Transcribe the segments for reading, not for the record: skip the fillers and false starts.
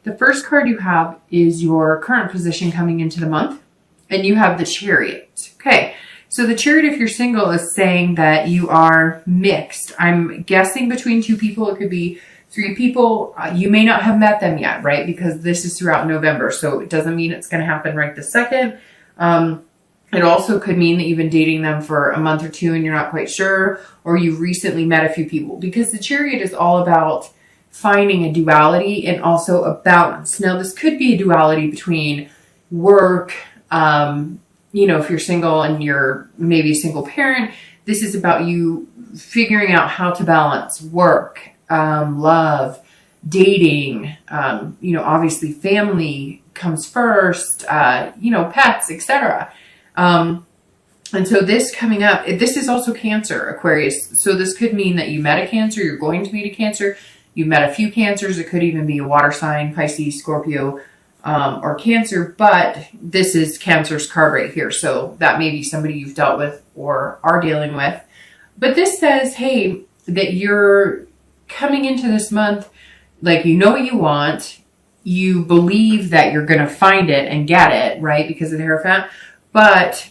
The first card you have is your current position coming into the month, and you have the Chariot. Okay, so the Chariot, if you're single, is saying that you are mixed. I'm guessing between two people. It could be three people. You may not have met them yet, right? Because this is throughout November, so it doesn't mean it's going to happen right this second. It also could mean that you've been dating them for a month or two and you're not quite sure, or you've recently met a few people, because the Chariot is all about finding a duality and also a balance. Now, this could be a duality between work, if you're single and you're maybe a single parent. This is about you figuring out how to balance work, love, dating, obviously family comes first, pets, etc. And so this coming up, this is also Cancer, Aquarius. So this could mean that you met a Cancer, you're going to meet a Cancer, you met a few Cancers. It could even be a water sign, Pisces, Scorpio, or Cancer, but this is Cancer's card right here. So that may be somebody you've dealt with or are dealing with. But this says, hey, that you're coming into this month, like, you know what you want, you believe that you're going to find it and get it, right? Because of the Hierophant. But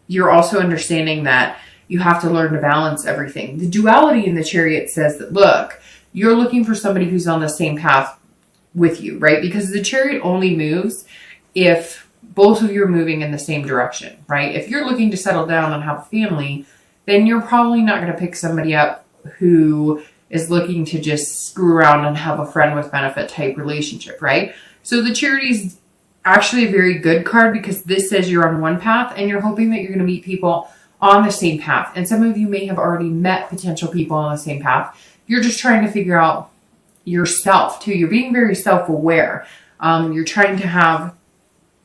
you're also understanding that you have to learn to balance everything. The duality in the Chariot says that, look, you're looking for somebody who's on the same path with you, right? Because the Chariot only moves if both of you are moving in the same direction, right? If you're looking to settle down and have a family, then you're probably not going to pick somebody up who is looking to just screw around and have a friend with benefit type relationship, right? So the Chariot is actually a very good card, because this says you're on one path and you're hoping that you're going to meet people on the same path. And some of you may have already met potential people on the same path. You're just trying to figure out yourself too. You're being very self-aware. You're trying to have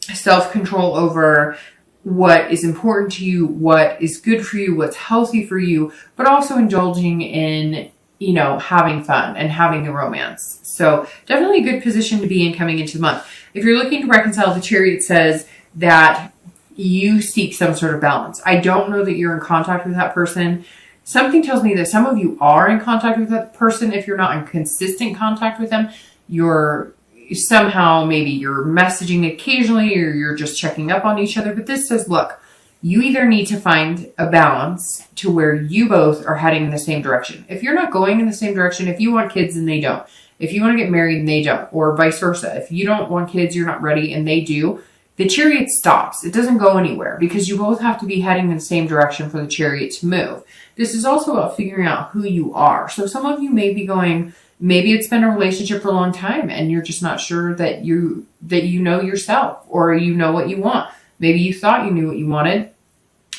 self-control over what is important to you, what is good for you, what's healthy for you, but also indulging in, having fun and having the romance. So definitely a good position to be in coming into the month. If you're looking to reconcile, the Chariot says that you seek some sort of balance. I don't know that you're in contact with that person. Something tells me that some of you are in contact with that person. If you're not in consistent contact with them, you're somehow, maybe you're messaging occasionally, or you're just checking up on each other. But this says, look, you either need to find a balance to where you both are heading in the same direction. If you're not going in the same direction, if you want kids and they don't, if you want to get married and they don't, or vice versa, if you don't want kids, you're not ready and they do, the Chariot stops. It doesn't go anywhere, because you both have to be heading in the same direction for the Chariot to move. This is also about figuring out who you are. So some of you may be going, maybe it's been a relationship for a long time and you're just not sure that you know yourself, or you know what you want. Maybe you thought you knew what you wanted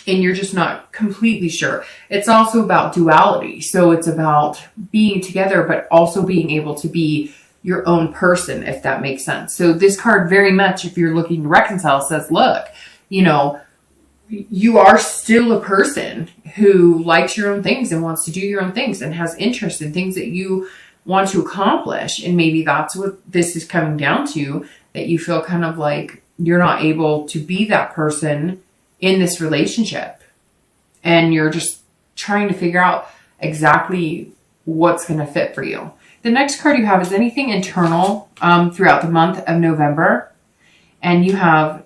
and you're just not completely sure. It's also about duality. So it's about being together, but also being able to be your own person, if that makes sense. So this card very much, if you're looking to reconcile, says, look, you are still a person who likes your own things and wants to do your own things and has interest in things that you want to accomplish. And maybe that's what this is coming down to, that you feel kind of like you're not able to be that person in this relationship. And you're just trying to figure out exactly what's going to fit for you. The next card you have is anything internal throughout the month of November. And you have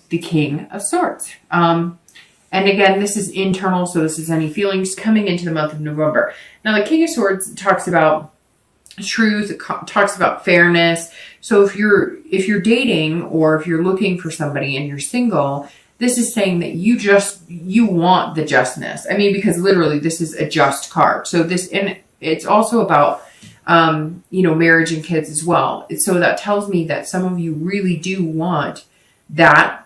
the King of Swords. And again, this is internal, so this is any feelings coming into the month of November. Now, the King of Swords talks about truth, it talks about fairness. So if you're dating, or if you're looking for somebody and you're single, this is saying that you want the justness. I mean, because literally this is a just card. So and it's also about marriage and kids as well. So that tells me that some of you really do want that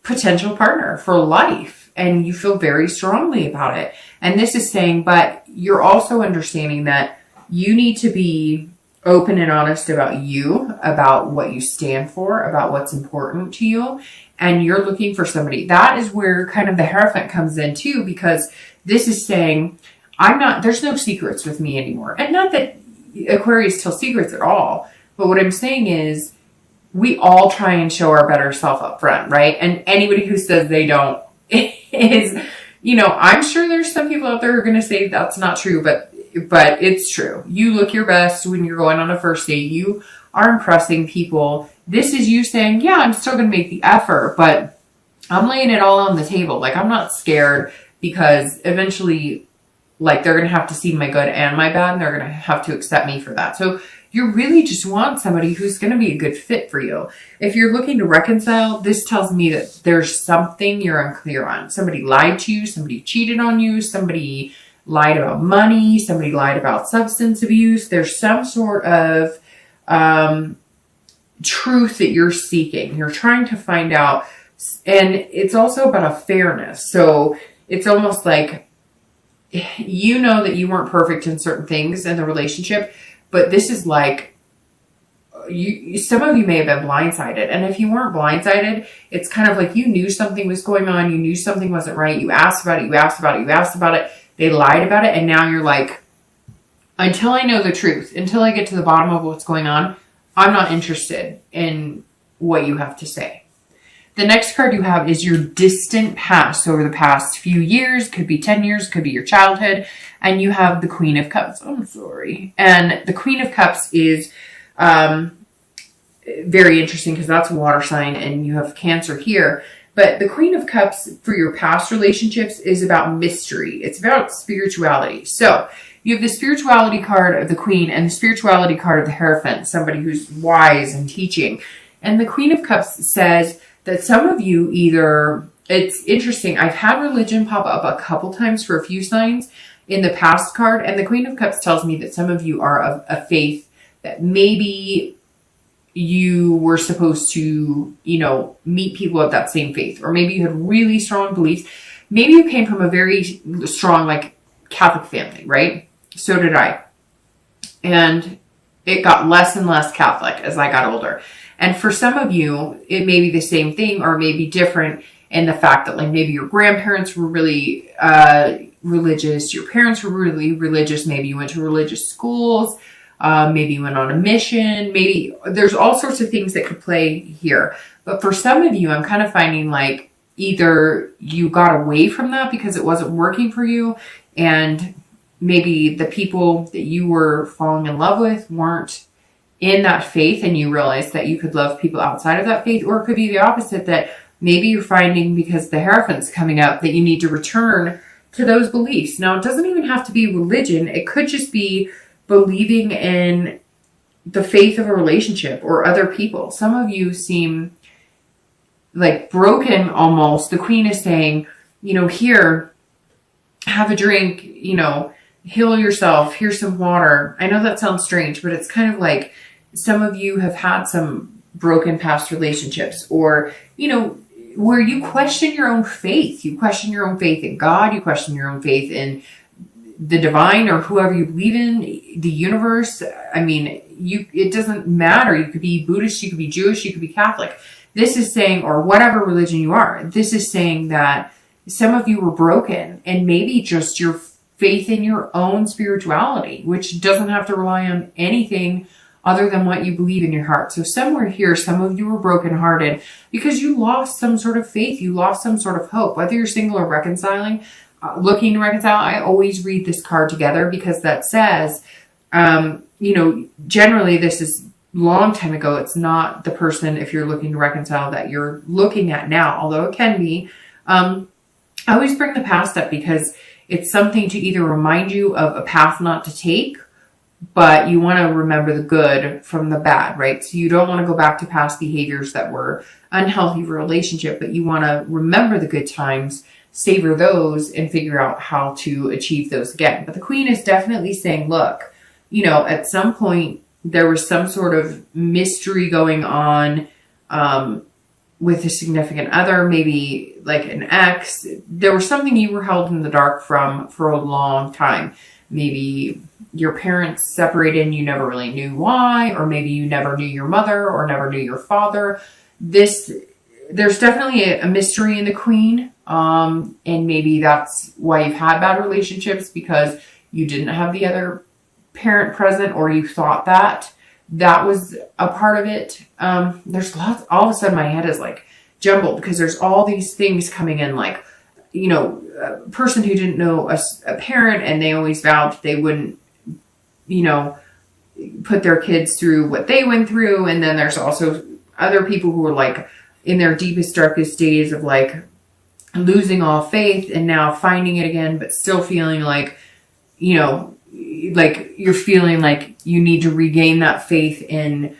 potential partner for life, and you feel very strongly about it. And this is saying, but you're also understanding that you need to be open and honest about you, about what you stand for, about what's important to you. And you're looking for somebody. That is where kind of the Hierophant comes in too, because this is saying, there's no secrets with me anymore. And not that Aquarius tells secrets at all, but what I'm saying is, we all try and show our better self up front, right? And anybody who says they don't is, I'm sure there's some people out there who are going to say that's not true, but but it's true. You look your best when you're going on a first date. You are impressing people. This is you saying, yeah, I'm still going to make the effort, but I'm laying it all on the table. Like, I'm not scared, because eventually, like, they're going to have to see my good and my bad, and they're going to have to accept me for that. So you really just want somebody who's going to be a good fit for you. If you're looking to reconcile, this tells me that there's something you're unclear on. Somebody lied to you, somebody cheated on you, somebody lied about money, somebody lied about substance abuse. There's some sort of truth that you're seeking. You're trying to find out. And it's also about a fairness. So it's almost like, you know that you weren't perfect in certain things in the relationship, but this is like, some of you may have been blindsided. And if you weren't blindsided, it's kind of like you knew something was going on. You knew something wasn't right. You asked about it. You asked about it. You asked about it. They lied about it. And now you're like, until I know the truth, until I get to the bottom of what's going on, I'm not interested in what you have to say. The next card you have is your distant past, over the past few years. Could be 10 years, could be your childhood. And you have the Queen of Cups. I'm sorry. And the Queen of Cups is very interesting, because that's a water sign and you have Cancer here. But the Queen of Cups for your past relationships is about mystery. It's about spirituality. So you have the spirituality card of the Queen and the spirituality card of the Hierophant, somebody who's wise and teaching. And the Queen of Cups says that some of you either, it's interesting, I've had religion pop up a couple times for a few signs in the past card, and the Queen of Cups tells me that some of you are of a faith that maybe you were supposed to, meet people of that same faith, or maybe you had really strong beliefs. Maybe you came from a very strong, like, Catholic family, right? So did I. And it got less and less Catholic as I got older. And for some of you, it may be the same thing, or maybe different in the fact that, like, maybe your grandparents were really religious, your parents were really religious, maybe you went to religious schools, maybe you went on a mission, maybe there's all sorts of things that could play here. But for some of you, I'm kind of finding like either you got away from that because it wasn't working for you, and maybe the people that you were falling in love with weren't in that faith, and you realized that you could love people outside of that faith. Or it could be the opposite, that maybe you're finding, because the Hierophant's coming up, that you need to return to those beliefs. Now, it doesn't even have to be religion. It could just be believing in the faith of a relationship or other people. Some of you seem like broken almost. The Queen is saying, here, have a drink, heal yourself. Here's some water. I know that sounds strange, but it's kind of like some of you have had some broken past relationships, or, where you question your own faith. You question your own faith in God. You question your own faith in the divine, or whoever you believe in, the universe. I mean, it doesn't matter. You could be Buddhist, you could be Jewish, you could be Catholic. This is saying, or whatever religion you are, this is saying that some of you were broken, and maybe just your faith in your own spirituality, which doesn't have to rely on anything other than what you believe in your heart. So somewhere here, some of you were brokenhearted because you lost some sort of faith. You lost some sort of hope. Whether you're single or reconciling, looking to reconcile, I always read this card together, because that says, generally this is long time ago. It's not the person, if you're looking to reconcile, that you're looking at now, although it can be. I always bring the past up because it's something to either remind you of a path not to take, but you want to remember the good from the bad, right? So you don't want to go back to past behaviors that were unhealthy for a relationship, but you want to remember the good times, savor those, and figure out how to achieve those again. But the Queen is definitely saying, look, at some point there was some sort of mystery going on with a significant other, maybe like an ex. There was something you were held in the dark from for a long time. Maybe your parents separated and you never really knew why, or maybe you never knew your mother or never knew your father. There's definitely a mystery in the Queen. And maybe that's why you've had bad relationships, because you didn't have the other parent present, or you thought that was a part of it. There's lots, all of a sudden my head is like jumbled, because there's all these things coming in, like, a person who didn't know a parent, and they always vowed they wouldn't you know, put their kids through what they went through. And then there's also other people who are like in their deepest, darkest days of like losing all faith and now finding it again, but still feeling like, you know, like you're feeling like you need to regain that faith in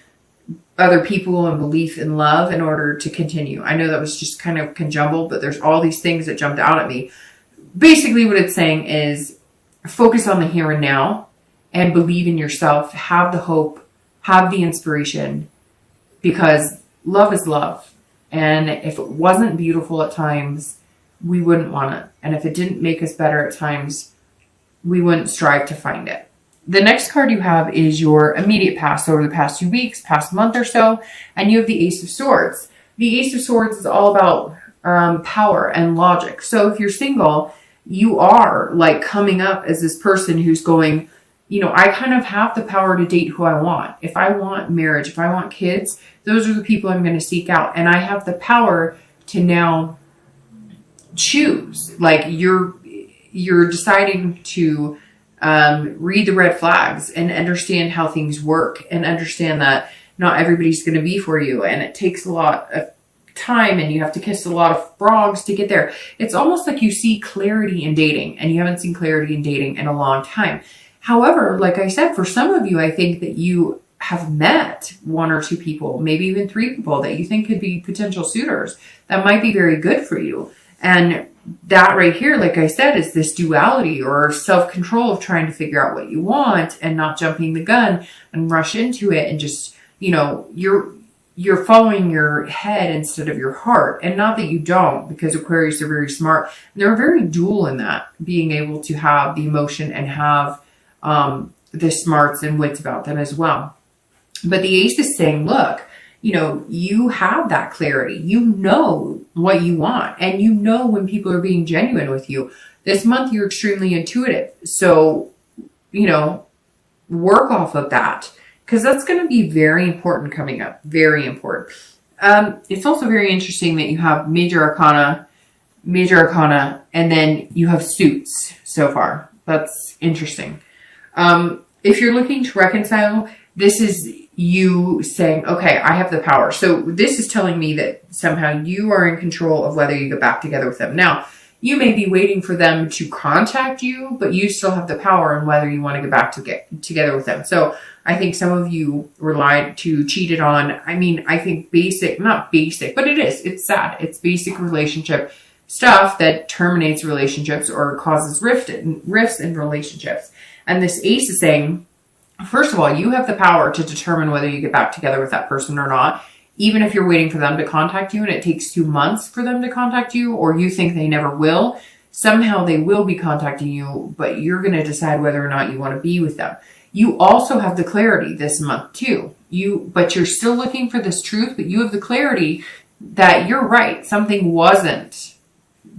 other people and belief in love in order to continue. I know that was just kind of conjumbled, but there's all these things that jumped out at me. Basically what it's saying is focus on the here and now and believe in yourself, have the hope, have the inspiration, because love is love. And if it wasn't beautiful at times, we wouldn't want it. And if it didn't make us better at times, we wouldn't strive to find it. The next card you have is your immediate past, over the past 2 weeks, past month or so, and you have the Ace of Swords. The Ace of Swords is all about power and logic. So if you're single, you are like coming up as this person who's going, you know, I kind of have the power to date who I want. If I want marriage, if I want kids, those are the people I'm going to seek out. And I have the power to now choose. Like you're deciding to read the red flags and understand how things work and understand that not everybody's going to be for you. And it takes a lot of time and you have to kiss a lot of frogs to get there. It's almost like you see clarity in dating and you haven't seen clarity in dating in a long time. However, like I said, for some of you, I think that you have met 1 or 2 people, maybe even 3 people that you think could be potential suitors that might be very good for you. And that right here, like I said, is this duality or self-control of trying to figure out what you want and not jumping the gun and rush into it and just, you know, you're following your head instead of your heart. And not that you don't, because Aquarius are very smart. They're very dual in that, being able to have the emotion and have the smarts and wits about them as well. But the Ace is saying, look, you know, you have that clarity. You know what you want. And you know when people are being genuine with you. This month, you're extremely intuitive. So, you know, work off of that. Because that's going to be very important coming up. Very important. It's also very interesting that you have major arcana, and then you have suits so far. That's interesting. If you're looking to reconcile, this is you saying, okay, I have the power. So this is telling me that somehow you are in control of whether you get back together with them. Now, you may be waiting for them to contact you, but you still have the power on whether you want to get back together with them. So I think some of you were lied to, cheated on. I mean, I think not basic, but it is. It's sad. It's basic relationship stuff that terminates relationships or causes rifts in relationships. And this Ace is saying, first of all, you have the power to determine whether you get back together with that person or not. Even if you're waiting for them to contact you and it takes 2 months for them to contact you, or you think they never will, somehow they will be contacting you, but you're going to decide whether or not you want to be with them. You also have the clarity this month too. But you're still looking for this truth, but you have the clarity that you're right. Something wasn't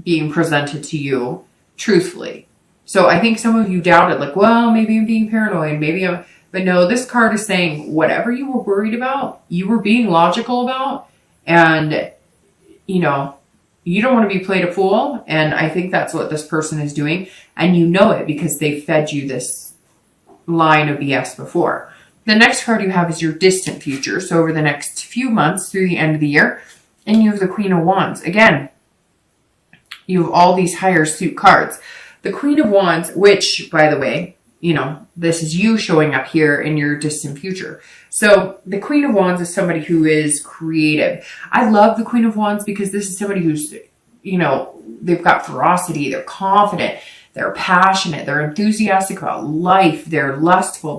being presented to you truthfully. So I think some of you doubted, like, well, maybe I'm being paranoid. But no, this card is saying whatever you were worried about, you were being logical about, and, you know, you don't want to be played a fool. And I think that's what this person is doing. And you know it because they fed you this line of BS before. The next card you have is your distant future. So over the next few months through the end of the year, and you have the Queen of Wands. Again, you have all these higher suit cards. The Queen of Wands, which, by the way, you know, this is you showing up here in your distant future. So the Queen of Wands is somebody who is creative. I love the Queen of Wands because this is somebody who's, you know, they've got ferocity, they're confident, they're passionate, they're enthusiastic about life, they're lustful.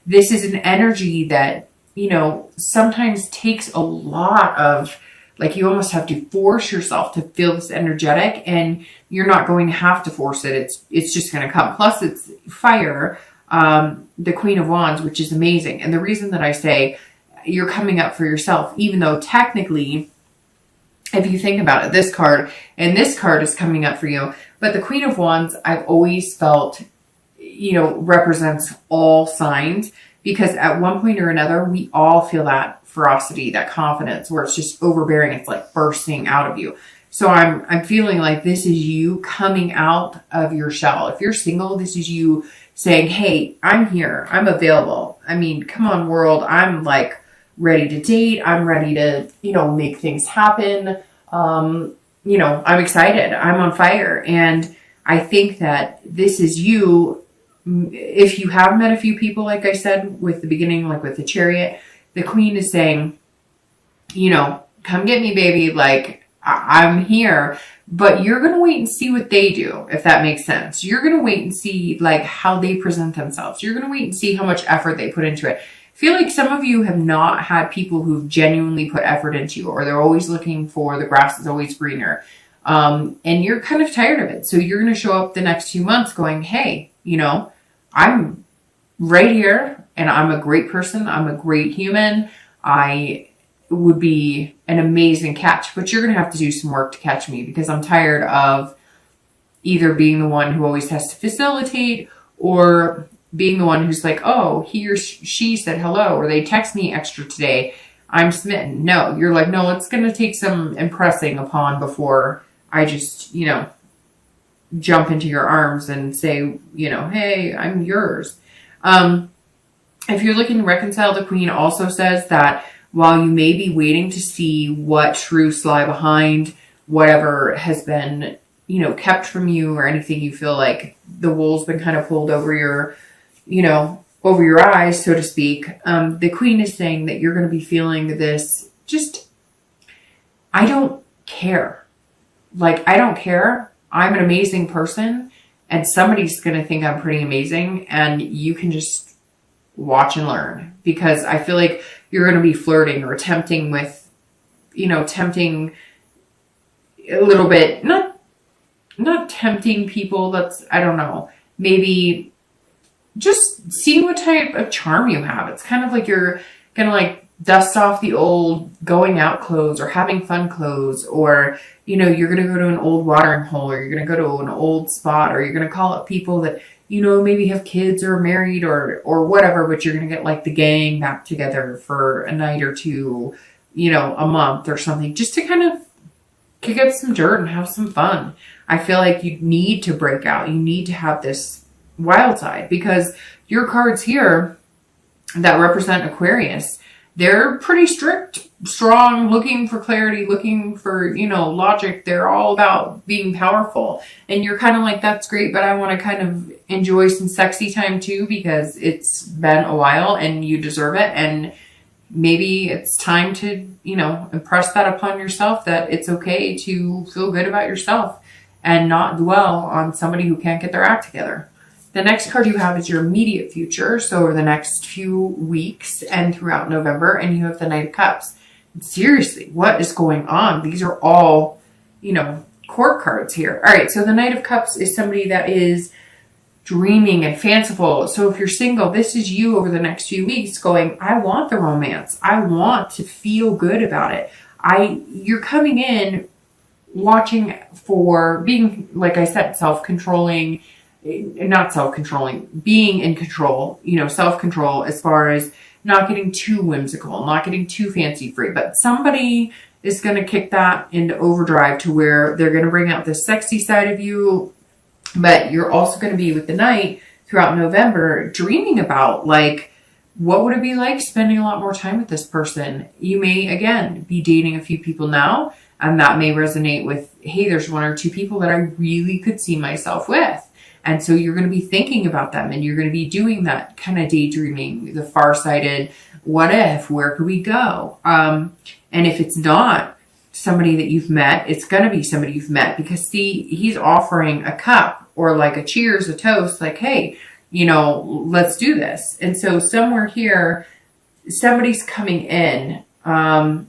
This is an energy that, you know, sometimes takes a lot of, like, you almost have to force yourself to feel this energetic, and you're not going to have to force it. It's just going to come. Plus, it's fire, the Queen of Wands, which is amazing. And the reason that I say you're coming up for yourself, even though technically, if you think about it, this card is coming up for you. But the Queen of Wands, I've always felt, you know, represents all signs, because at one point or another, we all feel that ferocity, that confidence, where it's just overbearing. It's like bursting out of you. So I'm feeling like this is you coming out of your shell. If you're single, this is you saying, hey, I'm here. I'm available. I mean, come on, world. I'm like ready to date. I'm ready to, make things happen. I'm excited. I'm on fire. And I think that this is you. If you have met a few people, like I said, with the beginning, like with the Chariot, the Queen is saying, come get me, baby. Like, I'm here. But you're going to wait and see what they do, if that makes sense. You're going to wait and see, like, how they present themselves. You're going to wait and see how much effort they put into it. I feel like some of you have not had people who've genuinely put effort into you, or they're always looking for the grass is always greener. And you're kind of tired of it. So you're going to show up the next few months going, hey, I'm right here and I'm a great person. I'm a great human. I would be an amazing catch, but you're going to have to do some work to catch me, because I'm tired of either being the one who always has to facilitate, or being the one who's like, oh, he or she said hello, or they text me extra today, I'm smitten. No, you're like, no, it's going to take some impressing upon before I just, jump into your arms and say, hey, I'm yours. If you're looking to reconcile, the Queen also says that while you may be waiting to see what truths lie behind whatever has been, kept from you, or anything you feel like the wool's been kind of pulled over your, over your eyes, so to speak, the Queen is saying that you're going to be feeling this just, I don't care. Like, I don't care. I'm an amazing person, and somebody's going to think I'm pretty amazing, and you can just watch and learn, because I feel like you're going to be flirting or tempting with, tempting a little bit, not tempting people. That's, I don't know, maybe just seeing what type of charm you have. It's kind of like you're going to like dust off the old going out clothes or having fun clothes, or, you're going to go to an old watering hole, or you're going to go to an old spot, or you're going to call up people that, maybe have kids or married or whatever, but you're going to get like the gang back together for a night or two, a month or something, just to kind of kick up some dirt and have some fun. I feel like you need to break out. You need to have this wild side, because your cards here that represent Aquarius, they're pretty strict, strong, looking for clarity, looking for, logic. They're all about being powerful. And you're kind of like, that's great, but I want to kind of enjoy some sexy time too, because it's been a while and you deserve it. And maybe it's time to, impress that upon yourself, that it's okay to feel good about yourself and not dwell on somebody who can't get their act together. The next card you have is your immediate future. So over the next few weeks and throughout November, and you have the Knight of Cups. Seriously, what is going on? These are all, court cards here. All right. So the Knight of Cups is somebody that is dreaming and fanciful. So if you're single, this is you over the next few weeks going, I want the romance. I want to feel good about it. You're coming in watching for being, like I said, self-controlling, not self-controlling, being in control, self-control, as far as not getting too whimsical, not getting too fancy free, but somebody is going to kick that into overdrive to where they're going to bring out the sexy side of you. But you're also going to be with the Knight throughout November, dreaming about, like, what would it be like spending a lot more time with this person? You may, again, be dating a few people now, and that may resonate with, hey, there's one or two people that I really could see myself with. And so you're going to be thinking about them, and you're going to be doing that kind of daydreaming, the far-sighted, what if, where could we go? And if it's not somebody that you've met, it's going to be somebody you've met, because see, he's offering a cup or like a cheers, a toast, like, hey, let's do this. And so somewhere here, somebody's coming in, and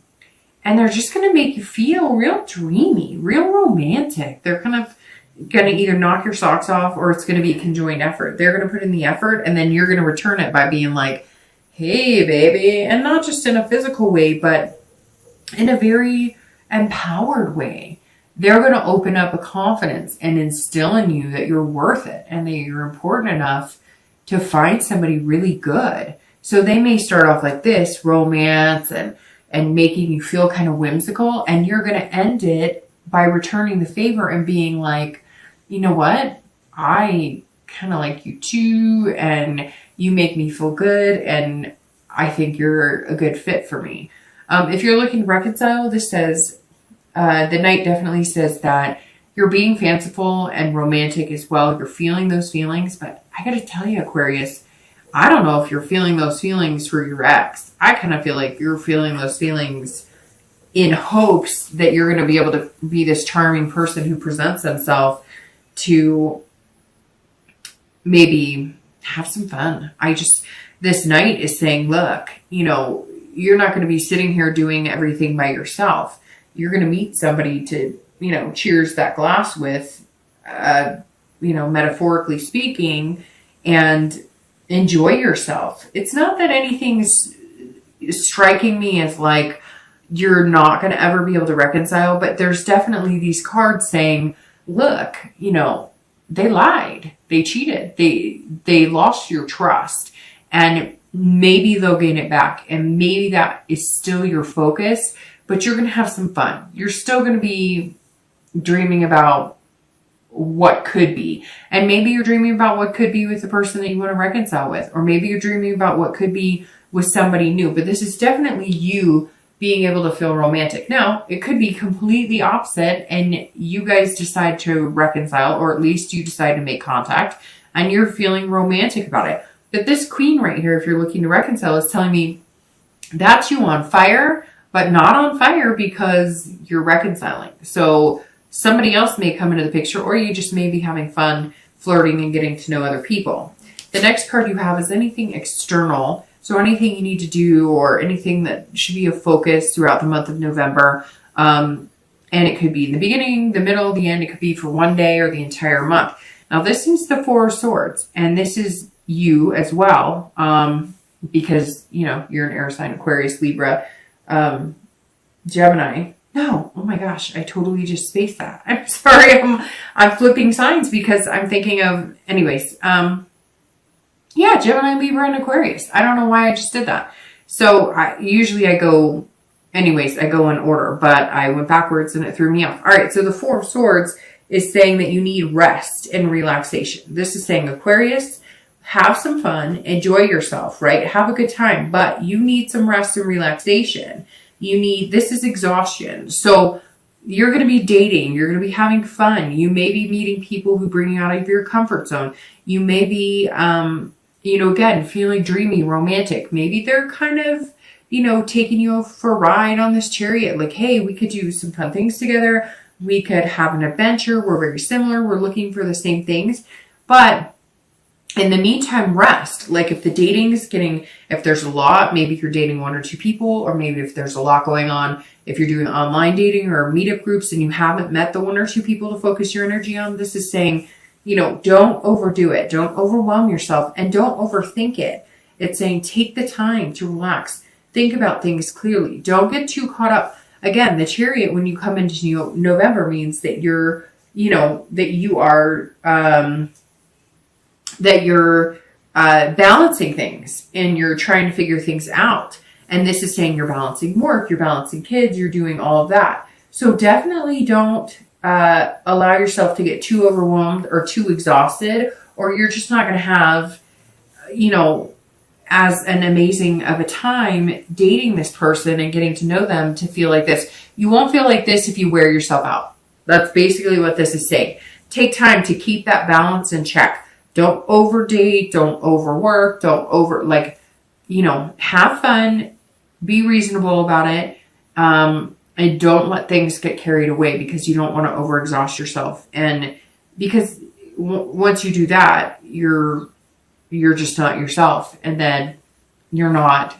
they're just going to make you feel real dreamy, real romantic. They're kind of going to either knock your socks off, or it's going to be a conjoined effort. They're going to put in the effort, and then you're going to return it by being like, hey, baby. And not just in a physical way, but in a very empowered way. They're going to open up a confidence and instill in you that you're worth it and that you're important enough to find somebody really good. So they may start off like this, romance and making you feel kind of whimsical, and you're going to end it by returning the favor and being like, you know what? I kind of like you too, and you make me feel good, and I think you're a good fit for me. If you're looking to reconcile, this says, the Knight definitely says that you're being fanciful and romantic as well. You're feeling those feelings, but I got to tell you, Aquarius, I don't know if you're feeling those feelings for your ex. I kind of feel like you're feeling those feelings in hopes that you're going to be able to be this charming person who presents himself to maybe have some fun. This Knight is saying, look, you're not going to be sitting here doing everything by yourself. You're going to meet somebody to, cheers that glass with, metaphorically speaking, and enjoy yourself. It's not that anything's striking me as like you're not going to ever be able to reconcile, but there's definitely these cards saying, look, they lied, they cheated, they lost your trust, and maybe they'll gain it back, and maybe that is still your focus, but you're going to have some fun. You're still going to be dreaming about what could be, and maybe you're dreaming about what could be with the person that you want to reconcile with, or maybe you're dreaming about what could be with somebody new, but this is definitely you being able to feel romantic. Now, it could be completely opposite, and you guys decide to reconcile, or at least you decide to make contact, and you're feeling romantic about it. But this Queen right here, if you're looking to reconcile, is telling me that's you on fire, but not on fire because you're reconciling. So somebody else may come into the picture, or you just may be having fun flirting and getting to know other people. The next card you have is anything external. So anything you need to do, or anything that should be a focus throughout the month of November. And it could be in the beginning, the middle, the end. It could be for one day or the entire month. Now this is the Four of Swords, and this is you as well. Because, you're an air sign, Aquarius, Libra, Gemini. No, oh my gosh, I totally just spaced that. I'm sorry, I'm flipping signs because I'm thinking of, anyways, yeah, Gemini, Libra, and Aquarius. I don't know why I just did that. So usually I go in order, but I went backwards and it threw me off. All right, so the Four of Swords is saying that you need rest and relaxation. This is saying, Aquarius, have some fun, enjoy yourself, right? Have a good time, but you need some rest and relaxation. This is exhaustion. So you're going to be dating. You're going to be having fun. You may be meeting people who bring you out of your comfort zone. You may be, again, feeling dreamy, romantic. Maybe they're kind of, taking you for a ride on this chariot. Like, hey, we could do some fun things together. We could have an adventure. We're very similar. We're looking for the same things. But in the meantime, rest. Like if the dating is if there's a lot, maybe you're dating one or two people, or maybe if there's a lot going on, if you're doing online dating or meetup groups and you haven't met the one or two people to focus your energy on, this is saying, don't overdo it. Don't overwhelm yourself, and don't overthink it. It's saying, take the time to relax. Think about things clearly. Don't get too caught up. Again, the Chariot, when you come into November, means that you're balancing things, and you're trying to figure things out. And this is saying you're balancing work, you're balancing kids, you're doing all of that. So definitely don't allow yourself to get too overwhelmed or too exhausted, or you're just not going to have, as an amazing of a time dating this person and getting to know them to feel like this. You won't feel like this if you wear yourself out. That's basically what this is saying. Take time to keep that balance in check. Don't overdate, don't overwork, have fun, be reasonable about it, and don't let things get carried away, because you don't want to overexhaust yourself. And because once you do that, you're just not yourself, and then you're not